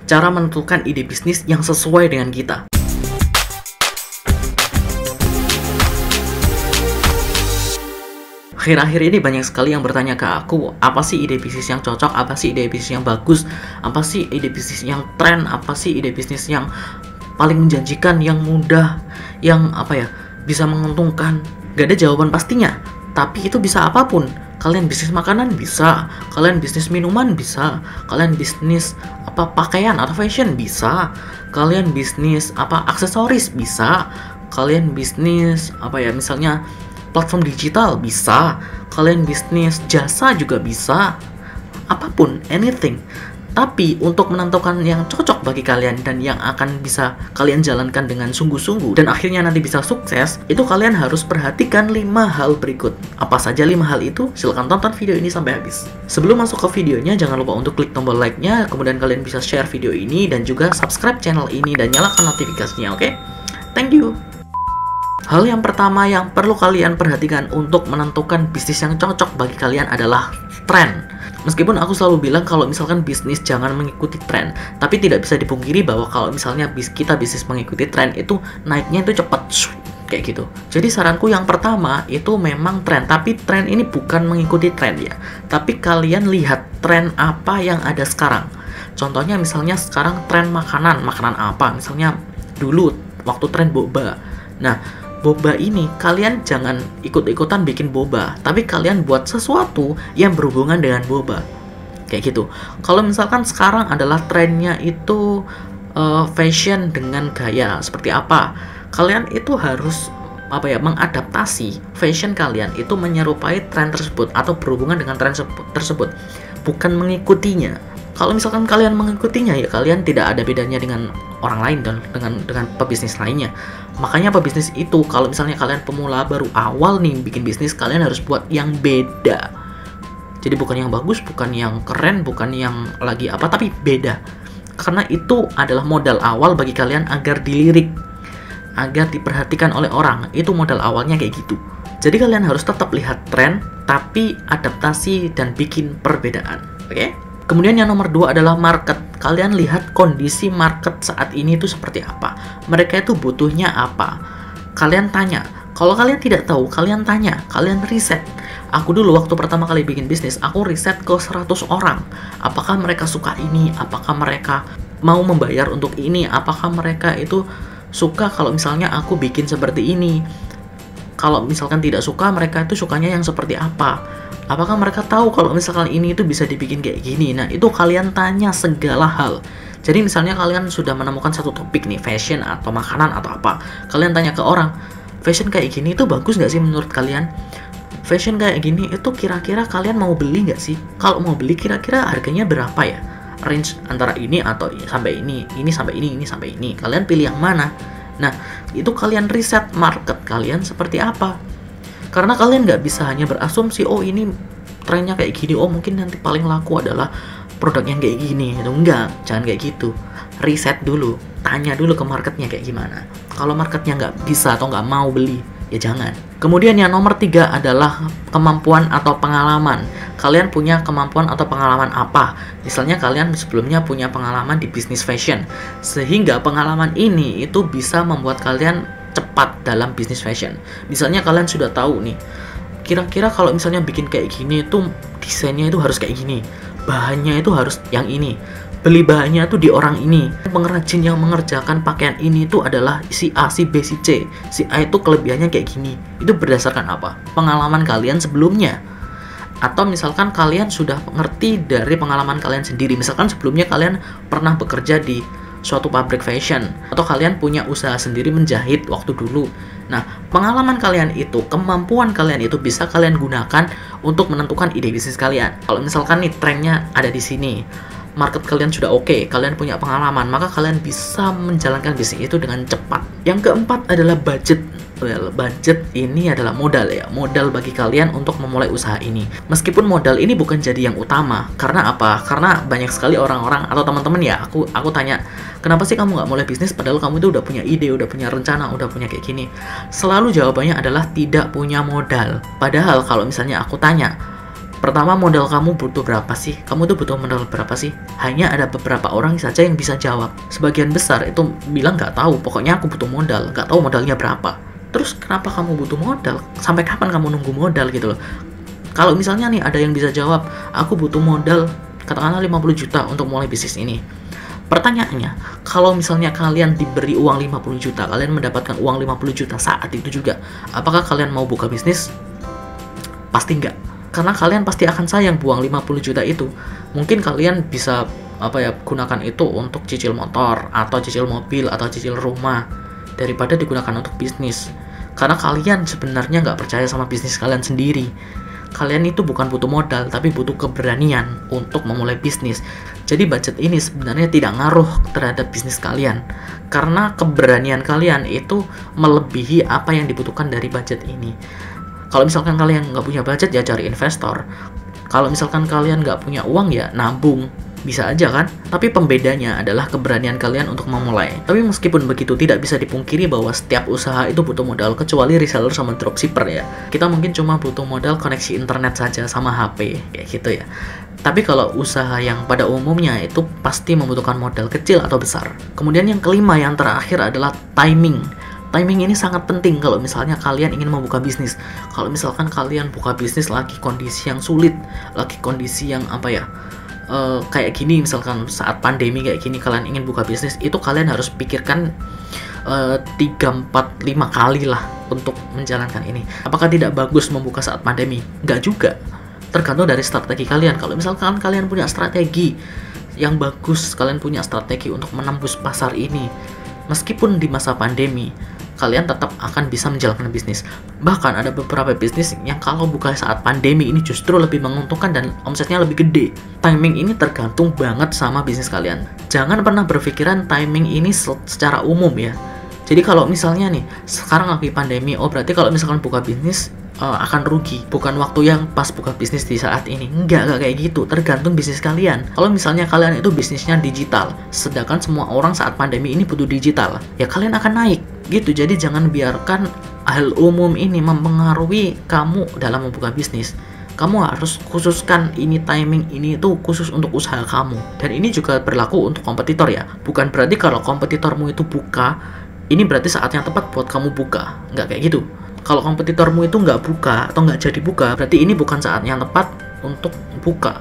cara menentukan ide bisnis yang sesuai dengan kita. Akhir-akhir ini banyak sekali yang bertanya ke aku, apa sih ide bisnis yang cocok, apa sih ide bisnis yang bagus, apa sih ide bisnis yang tren, apa sih ide bisnis yang paling menjanjikan, yang mudah, yang bisa menguntungkan. Gak ada jawaban pastinya, tapi itu bisa apapun. Kalian bisnis makanan bisa, kalian bisnis minuman bisa, kalian bisnis pakaian atau fashion bisa, kalian bisnis aksesoris bisa, kalian bisnis misalnya platform digital bisa, kalian bisnis jasa juga bisa, apapun, anything. Tapi untuk menentukan yang cocok bagi kalian dan yang akan bisa kalian jalankan dengan sungguh-sungguh dan akhirnya nanti bisa sukses, itu kalian harus perhatikan 5 hal berikut. Apa saja 5 hal itu? Silahkan tonton video ini sampai habis. Sebelum masuk ke videonya, jangan lupa untuk klik tombol like-nya, kemudian kalian bisa share video ini dan juga subscribe channel ini dan nyalakan notifikasinya, oke? Thank you! Hal yang pertama yang perlu kalian perhatikan untuk menentukan bisnis yang cocok bagi kalian adalah tren. Meskipun aku selalu bilang kalau misalkan bisnis jangan mengikuti tren, tapi tidak bisa dipungkiri bahwa kalau misalnya kita bisnis mengikuti tren itu naiknya itu cepat, kayak gitu. Jadi saranku yang pertama itu memang tren, tapi tren ini bukan mengikuti tren ya, tapi kalian lihat tren apa yang ada sekarang. Contohnya misalnya sekarang tren makanan apa, misalnya dulu waktu tren boba. Nah, boba ini kalian jangan ikut-ikutan bikin boba, tapi kalian buat sesuatu yang berhubungan dengan boba, kayak gitu. Kalau misalkan sekarang adalah trennya itu fashion dengan gaya seperti apa, kalian itu harus mengadaptasi fashion kalian itu menyerupai tren tersebut atau berhubungan dengan tren tersebut, bukan mengikutinya. Kalau misalkan kalian mengikutinya, ya kalian tidak ada bedanya dengan orang lain dan dengan pebisnis lainnya. Makanya pebisnis itu, kalau misalnya kalian pemula baru awal nih bikin bisnis, kalian harus buat yang beda. Jadi bukan yang bagus, bukan yang keren, bukan yang lagi tapi beda. Karena itu adalah modal awal bagi kalian agar dilirik, agar diperhatikan oleh orang. Itu modal awalnya kayak gitu. Jadi kalian harus tetap lihat tren, tapi adaptasi dan bikin perbedaan. Oke? Kemudian yang nomor 2 adalah market. Kalian lihat kondisi market saat ini itu seperti apa. Mereka itu butuhnya apa. Kalian tanya. Kalau kalian tidak tahu, kalian tanya. Kalian riset. Aku dulu waktu pertama kali bikin bisnis, aku riset ke 100 orang. Apakah mereka suka ini? Apakah mereka mau membayar untuk ini? Apakah mereka itu suka kalau misalnya aku bikin seperti ini? Kalau misalkan tidak suka, mereka itu sukanya yang seperti apa? Apakah mereka tahu kalau misalkan ini itu bisa dibikin kayak gini? Nah, itu kalian tanya segala hal. Jadi misalnya kalian sudah menemukan satu topik nih, fashion atau makanan atau apa. Kalian tanya ke orang, fashion kayak gini itu bagus nggak sih menurut kalian? Fashion kayak gini itu kira-kira kalian mau beli nggak sih? Kalau mau beli kira-kira harganya berapa ya? Range antara ini atau sampai ini sampai ini sampai ini. Kalian pilih yang mana? Nah, itu kalian riset market kalian seperti apa. Karena kalian nggak bisa hanya berasumsi, oh ini trennya kayak gini, oh mungkin nanti paling laku adalah produk yang kayak gini. Enggak, jangan kayak gitu. Riset dulu, tanya dulu ke marketnya kayak gimana. Kalau marketnya nggak bisa atau nggak mau beli, ya jangan. Kemudian yang nomor 3 adalah kemampuan atau pengalaman. Kalian punya kemampuan atau pengalaman apa? Misalnya kalian sebelumnya punya pengalaman di bisnis fashion, sehingga pengalaman ini itu bisa membuat kalian cepat dalam bisnis fashion. Misalnya kalian sudah tahu nih, kira-kira kalau misalnya bikin kayak gini itu desainnya itu harus kayak gini, bahannya itu harus yang ini, beli bahannya itu di orang ini, pengrajin yang mengerjakan pakaian ini itu adalah si A, si B, si C. Si A itu kelebihannya kayak gini. Itu berdasarkan apa? Pengalaman kalian sebelumnya. Atau misalkan kalian sudah ngerti dari pengalaman kalian sendiri. Misalkan sebelumnya kalian pernah bekerja di suatu pabrik fashion, atau kalian punya usaha sendiri menjahit waktu dulu. Nah, pengalaman kalian itu, kemampuan kalian itu bisa kalian gunakan untuk menentukan ide bisnis kalian. Kalau misalkan nih trennya ada di sini, market kalian sudah oke, kalian punya pengalaman, maka kalian bisa menjalankan bisnis itu dengan cepat. Yang keempat adalah budget. Well, budget ini adalah modal ya, modal bagi kalian untuk memulai usaha ini. Meskipun modal ini bukan jadi yang utama, karena apa? Karena banyak sekali orang-orang atau teman-teman ya, aku tanya, kenapa sih kamu nggak mulai bisnis padahal kamu itu udah punya ide, udah punya rencana, udah punya kayak gini? Selalu jawabannya adalah tidak punya modal. Padahal kalau misalnya aku tanya, Pertama, modal kamu butuh berapa sih? Kamu tuh butuh modal berapa sih? Hanya ada beberapa orang saja yang bisa jawab. Sebagian besar itu bilang nggak tahu, pokoknya aku butuh modal, nggak tahu modalnya berapa. Terus kenapa kamu butuh modal? Sampai kapan kamu nunggu modal gitu loh? Kalau misalnya nih ada yang bisa jawab, aku butuh modal katakanlah 50 juta untuk mulai bisnis ini. Pertanyaannya, kalau misalnya kalian diberi uang 50 juta, kalian mendapatkan uang 50 juta saat itu juga, apakah kalian mau buka bisnis? Pasti enggak. Karena kalian pasti akan sayang buang 50 juta itu. Mungkin kalian bisa gunakan itu untuk cicil motor, atau cicil mobil, atau cicil rumah, daripada digunakan untuk bisnis. Karena kalian sebenarnya nggak percaya sama bisnis kalian sendiri. Kalian itu bukan butuh modal, tapi butuh keberanian untuk memulai bisnis. Jadi budget ini sebenarnya tidak ngaruh terhadap bisnis kalian, karena keberanian kalian itu melebihi apa yang dibutuhkan dari budget ini. Kalau misalkan kalian nggak punya budget, ya cari investor. Kalau misalkan kalian nggak punya uang, ya nabung. Bisa aja kan? Tapi pembedanya adalah keberanian kalian untuk memulai. Tapi meskipun begitu, tidak bisa dipungkiri bahwa setiap usaha itu butuh modal, kecuali reseller sama dropshipper ya. Kita mungkin cuma butuh modal koneksi internet saja sama HP, kayak gitu ya. Tapi kalau usaha yang pada umumnya itu pasti membutuhkan modal kecil atau besar. Kemudian yang kelima, yang terakhir adalah timing. Timing ini sangat penting kalau misalnya kalian ingin membuka bisnis. Kalau misalkan kalian buka bisnis lagi kondisi yang sulit, lagi kondisi yang kayak gini, misalkan saat pandemi kayak gini kalian ingin buka bisnis, itu kalian harus pikirkan 3, 4, 5 kali lah untuk menjalankan ini. Apakah tidak bagus membuka saat pandemi? Nggak juga, tergantung dari strategi kalian. Kalau misalkan kalian punya strategi yang bagus, kalian punya strategi untuk menembus pasar ini, meskipun di masa pandemi, kalian tetap akan bisa menjalankan bisnis. Bahkan ada beberapa bisnis yang kalau buka saat pandemi ini justru lebih menguntungkan dan omsetnya lebih gede. Timing ini tergantung banget sama bisnis kalian. Jangan pernah berpikiran timing ini secara umum ya. Jadi kalau misalnya nih, sekarang lagi pandemi, oh berarti kalau misalkan buka bisnis akan rugi. Bukan waktu yang pas buka bisnis di saat ini. Enggak kayak gitu. Tergantung bisnis kalian. Kalau misalnya kalian itu bisnisnya digital, sedangkan semua orang saat pandemi ini butuh digital, ya kalian akan naik gitu. Jadi jangan biarkan hal umum ini mempengaruhi kamu dalam membuka bisnis. Kamu harus khususkan ini, timing ini itu khusus untuk usaha kamu. Dan ini juga berlaku untuk kompetitor ya. Bukan berarti kalau kompetitormu itu buka, ini berarti saat yang tepat buat kamu buka. Nggak kayak gitu. Kalau kompetitormu itu nggak buka atau nggak jadi buka, berarti ini bukan saat yang tepat untuk buka.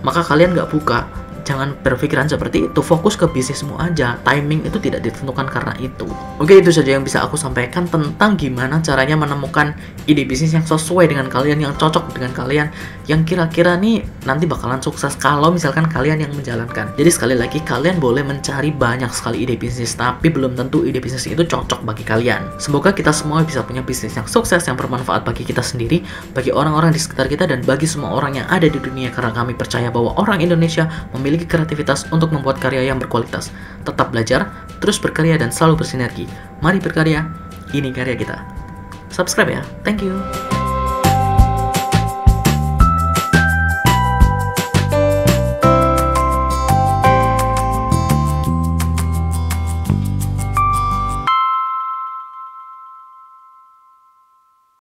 Maka kalian nggak buka. Jangan berpikiran seperti itu, fokus ke bisnismu aja. Timing itu tidak ditentukan karena itu. Oke, itu saja yang bisa aku sampaikan tentang gimana caranya menemukan ide bisnis yang sesuai dengan kalian, yang cocok dengan kalian, yang kira-kira nih nanti bakalan sukses kalau misalkan kalian yang menjalankan. Jadi sekali lagi, kalian boleh mencari banyak sekali ide bisnis, tapi belum tentu ide bisnis itu cocok bagi kalian. Semoga kita semua bisa punya bisnis yang sukses, yang bermanfaat bagi kita sendiri, bagi orang-orang di sekitar kita, dan bagi semua orang yang ada di dunia, karena kami percaya bahwa orang Indonesia memiliki kreativitas untuk membuat karya yang berkualitas. Tetap belajar, terus berkarya, dan selalu bersinergi. Mari berkarya, ini karya kita. Subscribe ya, thank you.